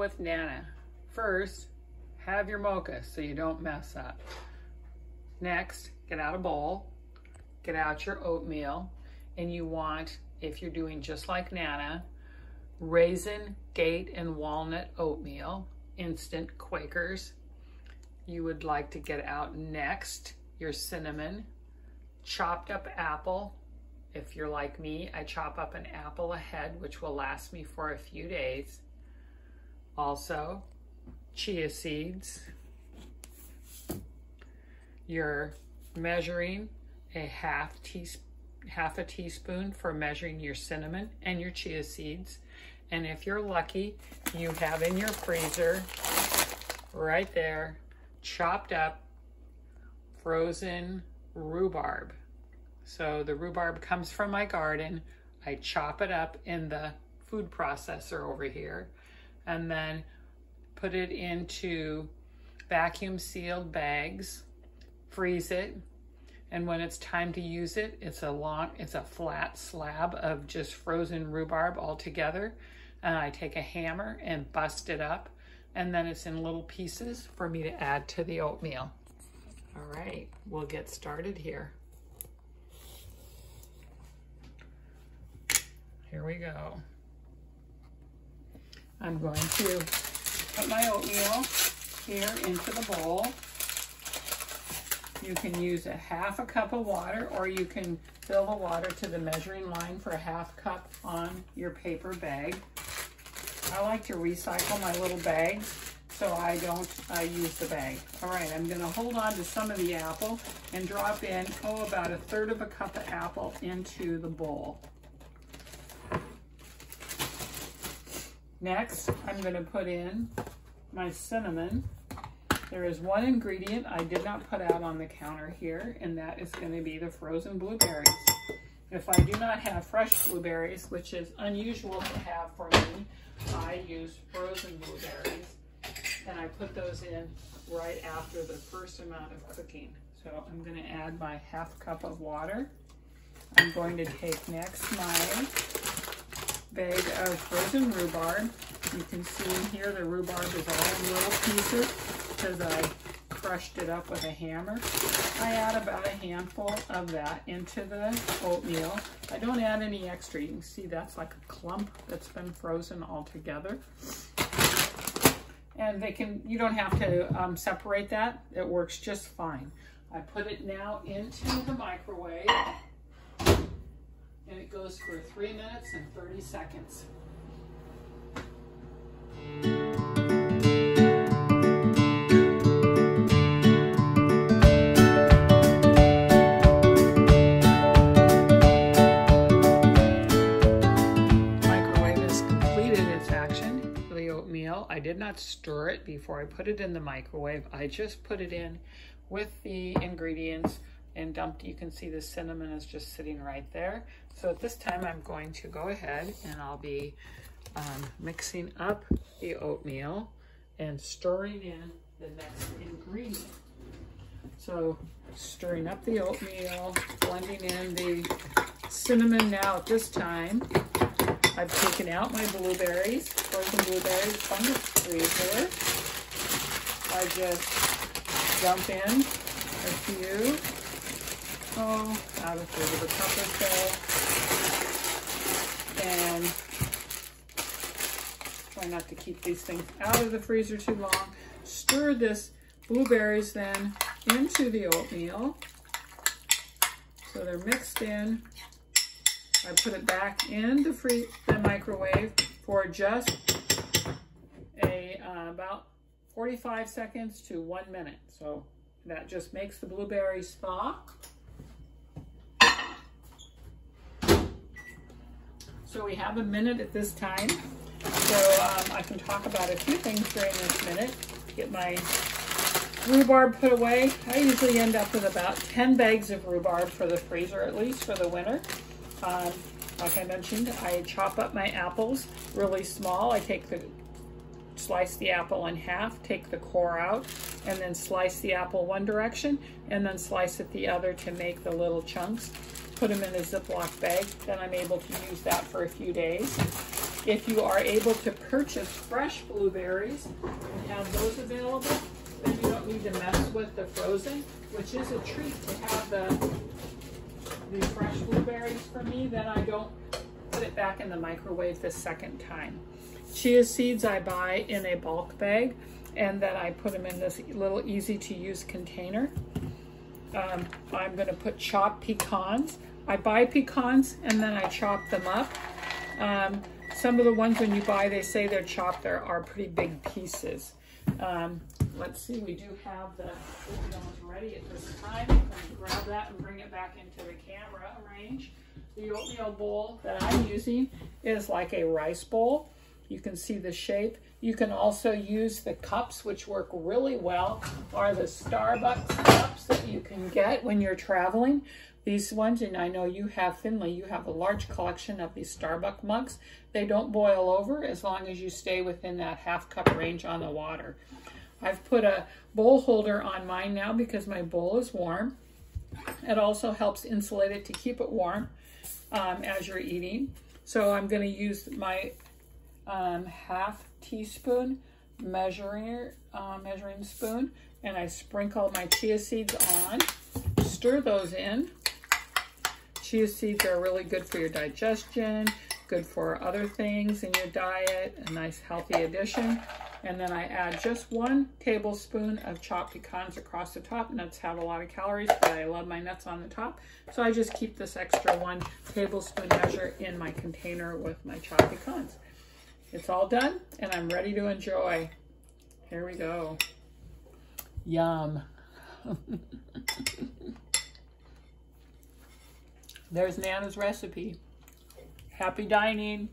with Nana. First, have your mocha so you don't mess up. Next, get out a bowl, get out your oatmeal, and you want, if you're doing just like Nana, raisin, date, and walnut oatmeal, instant Quakers. You would like to get out next your cinnamon, chopped up apple. If you're like me, I chop up an apple a head, which will last me for a few days. Also, chia seeds. You're measuring a half a teaspoon for measuring your cinnamon and your chia seeds. And if you're lucky, you have in your freezer, right there, chopped up frozen rhubarb. So the rhubarb comes from my garden. I chop it up in the food processor over here and then put it into vacuum sealed bags, freeze it, and when it's time to use it, it's a flat slab of just frozen rhubarb all together. And I take a hammer and bust it up, and then it's in little pieces for me to add to the oatmeal. All right, we'll get started here. Here we go. I'm going to put my oatmeal here into the bowl. You can use a half a cup of water, or you can fill the water to the measuring line for a half cup on your paper bag. I like to recycle my little bags, so I don't use the bag. All right, I'm gonna hold on to some of the apple and drop in, about a third of a cup of apple into the bowl. Next, I'm gonna put in my cinnamon. There is one ingredient I did not put out on the counter here, and that is going to be the frozen blueberries. If I do not have fresh blueberries, which is unusual to have for me, I use frozen blueberries, and I put those in right after the first amount of cooking. So I'm going to add my half cup of water. I'm going to take next my bag of frozen rhubarb. You can see in here the rhubarb is all in little pieces because I crushed it up with a hammer. I add about a handful of that into the oatmeal. I don't add any extra. You can see that's like a clump that's been frozen all together. And you don't have to separate that. It works just fine. I put it now into the microwave, and it goes for 3 minutes and 30 seconds. Microwave has completed its action for the oatmeal. I did not stir it before I put it in the microwave. I just put it in with the ingredients and dumped. You can see the cinnamon is just sitting right there. So at this time, I'm going to go ahead and I'll be mixing up the oatmeal and stirring in the next ingredient. So stirring up the oatmeal, blending in the cinnamon. Now at this time, I've taken out my blueberries, frozen blueberries from the freezer. I just dump in a few, about a third of a cup or so, and try not to keep these things out of the freezer too long. Stir this blueberries then into the oatmeal so they're mixed in. I put it back in the microwave for just about 45 seconds to 1 minute. So that just makes the blueberries thaw. So we have a minute at this time. So I can talk about a few things during this minute. Get my rhubarb put away. I usually end up with about 10 bags of rhubarb for the freezer, at least for the winter. Like I mentioned, I chop up my apples really small. I slice the apple in half, take the core out, and then slice the apple one direction, and then slice it the other to make the little chunks. Put them in a Ziploc bag. Then I'm able to use that for a few days. If you are able to purchase fresh blueberries and have those available, then you don't need to mess with the frozen, which is a treat to have the fresh blueberries for me. Then I don't put it back in the microwave the second time. Chia seeds I buy in a bulk bag, and then I put them in this little easy to use container. I'm going to put chopped pecans. I buy pecans and then I chop them up. Some of the ones when you buy, they say they're chopped, there are pretty big pieces. Let's see, we do have the oatmeal ready at this time. I'm going to grab that and bring it back into the camera range. The oatmeal bowl that I'm using is like a rice bowl. You can see the shape. You can also use the cups, which work really well, are the Starbucks cups that you can get when you're traveling. These ones, and I know you have, Finley, you have a large collection of these Starbucks mugs. They don't boil over as long as you stay within that half cup range on the water. I've put a bowl holder on mine now because my bowl is warm. It also helps insulate it to keep it warm as you're eating. So I'm going to use my half teaspoon measuring spoon, and I sprinkle my chia seeds on, stir those in. Chia seeds are really good for your digestion, good for other things in your diet, a nice healthy addition. And then I add just 1 tablespoon of chopped pecans across the top. Nuts have a lot of calories, but I love my nuts on the top. So I just keep this extra 1 tablespoon measure in my container with my chopped pecans. It's all done, and I'm ready to enjoy. Here we go. Yum. There's Nana's recipe. Happy dining.